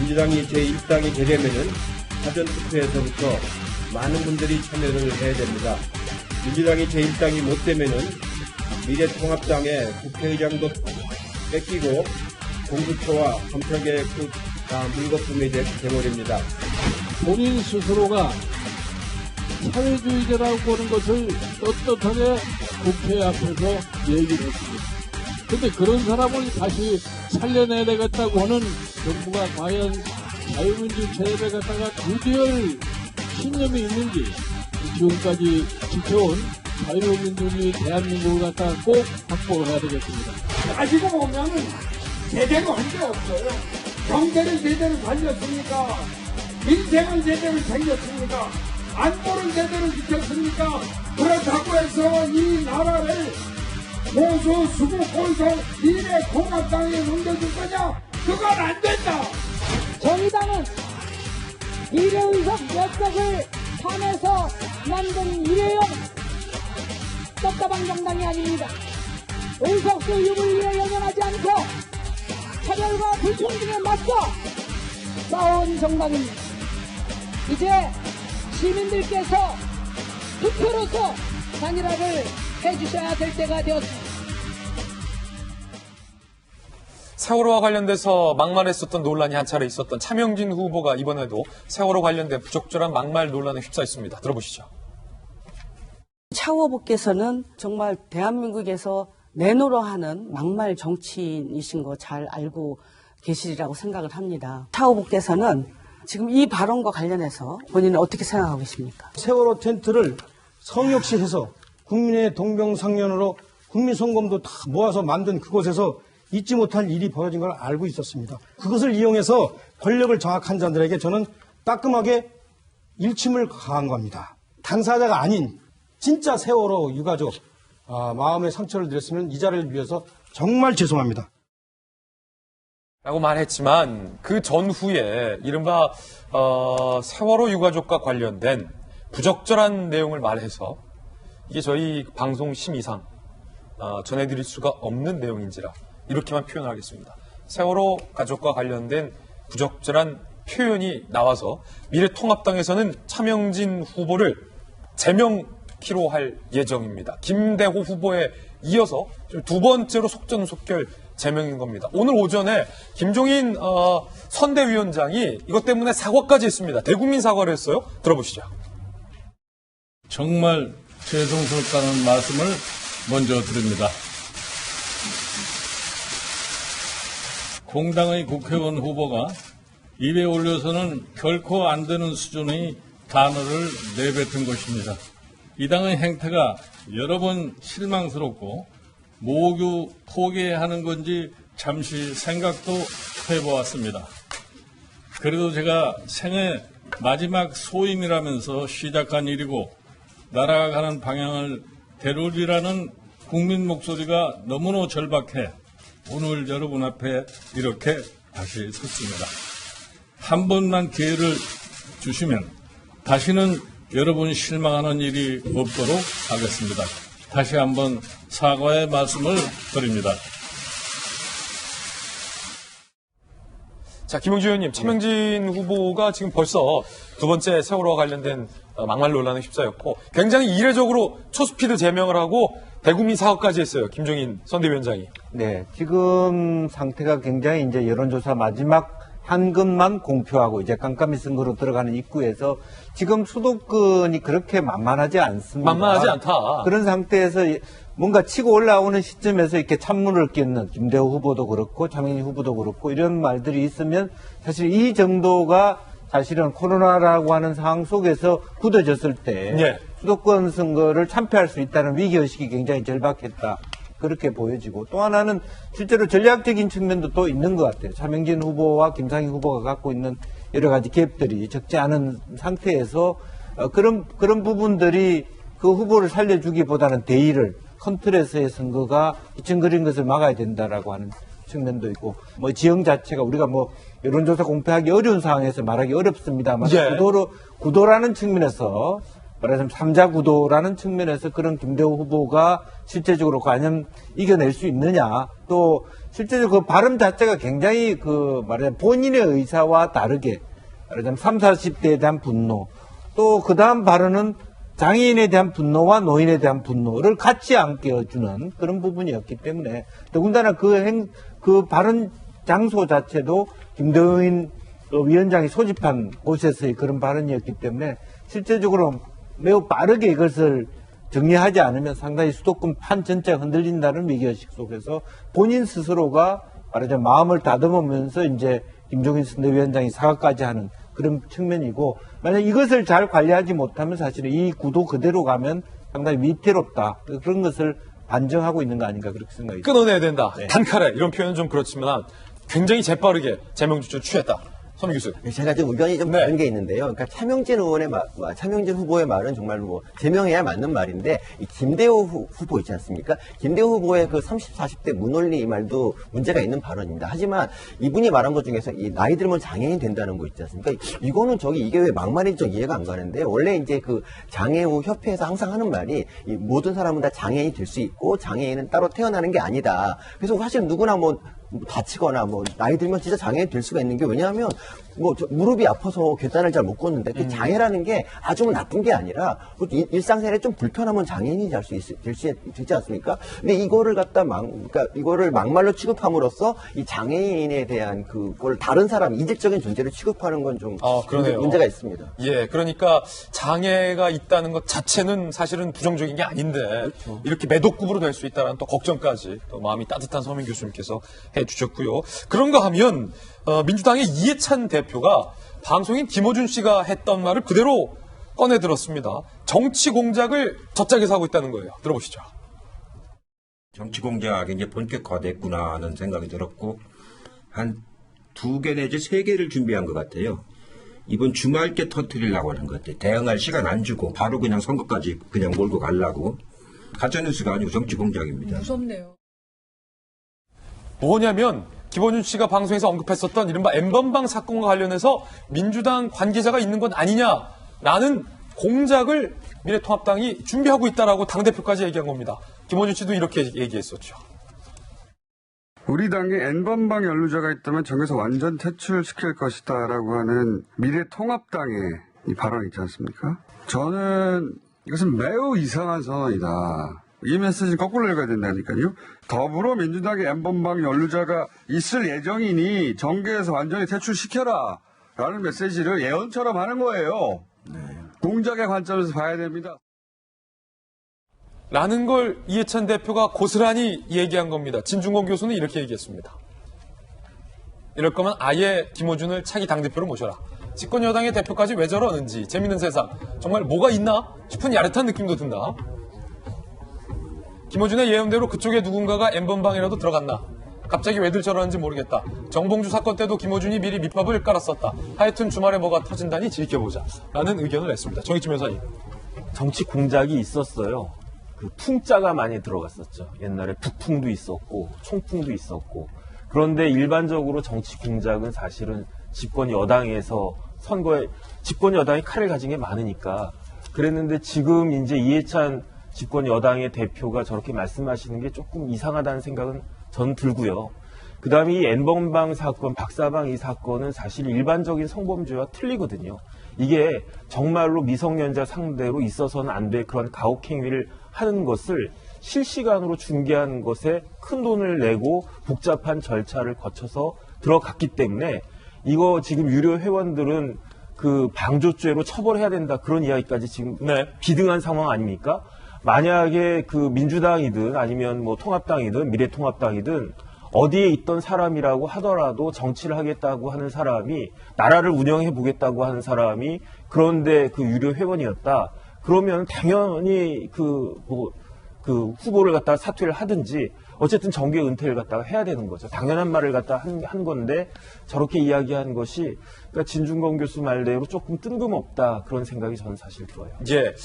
민주당이 제1당이 되려면은 사전투표에서부터 많은 분들이 참여를 해야 됩니다. 민주당이 제1당이 못 되면은 미래통합당의 국회의장도 뺏기고 공수처와 검찰개혁도 다 물거품이 되버립니다. 본인 스스로가 사회주의자라고 보는 것을 떳떳하게 국회 앞에서 얘기를 했습니다. 근데 그런 사람을 다시 살려내야 되겠다고 하는 정부가 과연 자유민주 체제에 갖다가 드디어 신념이 있는지, 지금까지 지켜온 자유민주주의 대한민국을 갖다가 꼭 확보를 해야 되겠습니다. 따지고 보면은 제대로 한 게 없어요. 경제를 제대로 살렸습니까? 민생을 제대로 챙겼습니까? 안보를 제대로 지켰습니까? 그렇다고 해서 이 나라를 보수, 수구, 꼴소, 미래통합당에 넘겨줄 거냐? 그건 안 된다! 정의당은 비례의석 몇 석을 판에서 만든 일회용 떡다방 정당이 아닙니다. 의석수 유불리에 연연하지 않고 차별과 불평등에 맞서 싸운 정당입니다. 이제 시민들께서 투표로서 단일화를 해주셔야 될 때가 되었습니다. 세월호와 관련돼서 막말했었던 논란이 한 차례 있었던 차명진 후보가 이번에도 세월호 관련된 부적절한 막말 논란에 휩싸였습니다. 들어보시죠. 차 후보께서는 정말 대한민국에서 내노로 하는 막말 정치인이신 거 잘 알고 계시리라고 생각을 합니다. 차 후보께서는 지금 이 발언과 관련해서 본인은 어떻게 생각하고 계십니까? 세월호 텐트를 성역시 해서 국민의 동병상련으로 국민성검도 다 모아서 만든 그곳에서 잊지 못할 일이 벌어진 걸 알고 있었습니다. 그것을 이용해서 권력을 장악한 자들에게 저는 따끔하게 일침을 가한 겁니다. 당사자가 아닌 진짜 세월호 유가족 마음의 상처를 드렸으면 이 자리를 위해서 정말 죄송합니다. 라고 말했지만 그 전후에 이른바 세월호 유가족과 관련된 부적절한 내용을 말해서 이게 저희 방송 심의상 전해드릴 수가 없는 내용인지라 이렇게만 표현하겠습니다. 세월호 가족과 관련된 부적절한 표현이 나와서 미래통합당에서는 차명진 후보를 제명키로 할 예정입니다. 김대호 후보에 이어서 두 번째로 속전속결 제명인 겁니다. 오늘 오전에 김종인 선대위원장이 이것 때문에 사과까지 했습니다. 대국민 사과를 했어요. 들어보시죠. 정말 죄송스럽다는 말씀을 먼저 드립니다. 공당의 국회의원 후보가 입에 올려서는 결코 안 되는 수준의 단어를 내뱉은 것입니다. 이 당의 행태가 여러 번 실망스럽고 모두 포기하는 건지 잠시 생각도 해보았습니다. 그래도 제가 생애 마지막 소임이라면서 시작한 일이고 나라가 가는 방향을 되돌리라는 국민 목소리가 너무나 절박해 오늘 여러분 앞에 이렇게 다시 섰습니다. 한 번만 기회를 주시면 다시는 여러분 실망하는 일이 없도록 하겠습니다. 다시 한번 사과의 말씀을 드립니다. 자, 김용주 의원님, 차명진 후보가 지금 벌써 두 번째 세월호와 관련된 막말 논란에 휩싸였고 굉장히 이례적으로 초스피드 제명을 하고 대국민 사과까지 했어요. 김종인 선대위원장이. 네, 지금 상태가 굉장히 이제 여론조사 마지막 현금만 공표하고 이제 깜깜이 선거로 들어가는 입구에서 지금 수도권이 그렇게 만만하지 않습니다. 만만하지 않다. 그런 상태에서 뭔가 치고 올라오는 시점에서 이렇게 찬물을 끼얹는 김대호 후보도 그렇고 차명진 후보도 그렇고 이런 말들이 있으면 사실 이 정도가 사실은 코로나라고 하는 상황 속에서 굳어졌을 때 네. 수도권 선거를 참패할 수 있다는 위기의식이 굉장히 절박했다. 그렇게 보여지고 또 하나는 실제로 전략적인 측면도 또 있는 것 같아요. 차명진 후보와 김상희 후보가 갖고 있는 여러 가지 갭들이 적지 않은 상태에서 그런 부분들이 그 후보를 살려주기보다는 대의를 컨트롤에서의 선거가 뒤척거리는 것을 막아야 된다라고 하는 측면도 있고 뭐 지형 자체가 우리가 뭐 여론조사 공표하기 어려운 상황에서 말하기 어렵습니다만 예. 구도라는 측면에서 말하자면 3자 구도라는 측면에서 그런 김대호 후보가 실제적으로 과연 이겨낼 수 있느냐. 또 실제적으로 그 발언 자체가 굉장히 말하자면 본인의 의사와 다르게 말하자면 30, 40대에 대한 분노, 또 그 다음 발언은 장애인에 대한 분노와 노인에 대한 분노를 같이 안겨주는 그런 부분이었기 때문에 더군다나 그 발언 장소 자체도 김대인 위원장이 소집한 곳에서의 그런 발언이었기 때문에 실제적으로 매우 빠르게 이것을 정리하지 않으면 상당히 수도권 판 전체가 흔들린다는 위기의식 속에서 본인 스스로가 말하자면 마음을 다듬으면서 이제 김종인 선대위원장이 사과까지 하는 그런 측면이고, 만약 이것을 잘 관리하지 못하면 사실은 이 구도 그대로 가면 상당히 위태롭다. 그런 것을 반증하고 있는 거 아닌가 그렇게 생각이 듭니다. 끊어내야 된다. 네. 단칼에 이런 표현은 좀 그렇지만 굉장히 재빠르게 제명 조치를 취했다. 서민 교수. 제가 좀 의견이 좀 다른 게 있는데요. 그러니까 차명진 후보의 말은 정말 제명해야 맞는 말인데, 이 김대호 후보 있지 않습니까? 김대호 후보의 그 30, 40대 무논리 이 말도 문제가 있는 발언입니다. 하지만 이분이 말한 것 중에서 이 나이 들면 장애인 된다는 거 있지 않습니까? 이거는 이게 왜 막말인지 이해가 안 가는데, 원래 이제 그 장애우 협회에서 항상 하는 말이 이 모든 사람은 다 장애인이 될 수 있고 장애인은 따로 태어나는 게 아니다. 그래서 사실 누구나 다치거나 나이 들면 진짜 장애인 될 수가 있는 게, 왜냐하면 무릎이 아파서 계단을 잘 못 걷는데 그 장애라는 게 아주 나쁜 게 아니라 일상생활에 좀 불편하면 장애인이 되지 않습니까? 근데 이거를 그러니까 이거를 막말로 취급함으로써 이 장애인에 대한 그걸 다른 사람, 이질적인 존재로 취급하는 건 좀 문제가 있습니다. 예, 그러니까 장애가 있다는 것 자체는 사실은 부정적인 게 아닌데, 그렇죠. 이렇게 매독급으로 될 수 있다는 또 걱정까지 또 마음이 따뜻한 서민 교수님께서 해주셨고요. 그런가 하면 민주당의 이해찬 대표가 방송인 김어준 씨가 했던 말을 그대로 꺼내 들었습니다. 정치 공작을 젖작에서 하고 있다는 거예요. 들어보시죠. 정치 공작이 이제 본격화됐구나 하는 생각이 들었고, 한 2개 내지 3개를 준비한 것 같아요. 이번 주말 때 터뜨리려고 하는 것 같아요. 대응할 시간 안 주고 바로 그냥 선거까지 그냥 몰고 가려고. 가짜뉴스가 아니고 정치 공작입니다. 무섭네요. 뭐냐면 김어준 씨가 방송에서 언급했었던 이른바 N번방 사건과 관련해서 민주당 관계자가 있는 것 아니냐라는 공작을 미래통합당이 준비하고 있다라고 당대표까지 얘기한 겁니다. 김어준 씨도 이렇게 얘기했었죠. 우리 당에 N번방 연루자가 있다면 정에서 완전 퇴출시킬 것이다라고 하는 미래통합당의 이 발언 있지 않습니까? 저는 이것은 매우 이상한 선언이다. 이 메시지는 거꾸로 읽어야 된다니까요. 더불어민주당의 N번방 연루자가 있을 예정이니 정계에서 완전히 퇴출시켜라 라는 메시지를 예언처럼 하는 거예요. 네. 공작의 관점에서 봐야 됩니다. 라는 걸 이해찬 대표가 고스란히 얘기한 겁니다. 진중권 교수는 이렇게 얘기했습니다. 이럴 거면 아예 김어준을 차기 당대표로 모셔라. 집권 여당의 대표까지 왜 저러는지 재밌는 세상. 정말 뭐가 있나 싶은 야릇한 느낌도 든다. 김어준의 예언대로 그쪽에 누군가가 N번방이라도 들어갔나. 갑자기 왜들 저러는지 모르겠다. 정봉주 사건 때도 김어준이 미리 밑밥을 깔았었다. 하여튼 주말에 뭐가 터진다니 지켜보자. 라는 의견을 냈습니다. 정의진 변호사님. 정치 공작이 있었어요. 그 풍자가 많이 들어갔었죠. 옛날에 북풍도 있었고 총풍도 있었고. 그런데 일반적으로 정치 공작은 사실은 집권 여당에서 선거에 집권 여당이 칼을 가진 게 많으니까 그랬는데, 지금 이제 이해찬 집권 여당의 대표가 저렇게 말씀하시는 게 조금 이상하다는 생각은 전 들고요. 그 다음에 이 N번방 사건, 박사방 이 사건은 사실 일반적인 성범죄와 틀리거든요. 이게 정말로 미성년자 상대로 있어서는 안 될 그런 가혹행위를 하는 것을 실시간으로 중계하는 것에 큰 돈을 내고 복잡한 절차를 거쳐서 들어갔기 때문에 이거 지금 유료 회원들은 그 방조죄로 처벌해야 된다, 그런 이야기까지 지금 비등한 상황 아닙니까? 만약에 그 민주당이든 아니면 뭐 통합당이든 미래통합당이든 어디에 있던 사람이라고 하더라도 정치를 하겠다고 하는 사람이, 나라를 운영해 보겠다고 하는 사람이 그런데 그 유료 회원이었다. 그러면 당연히 그 후보를 갖다가 사퇴를 하든지 어쨌든 정계 은퇴를 갖다가 해야 되는 거죠. 당연한 말을 갖다가 한 건데 저렇게 이야기한 것이, 그러니까 진중권 교수 말대로 조금 뜬금없다, 그런 생각이 저는 사실 들어요. 예.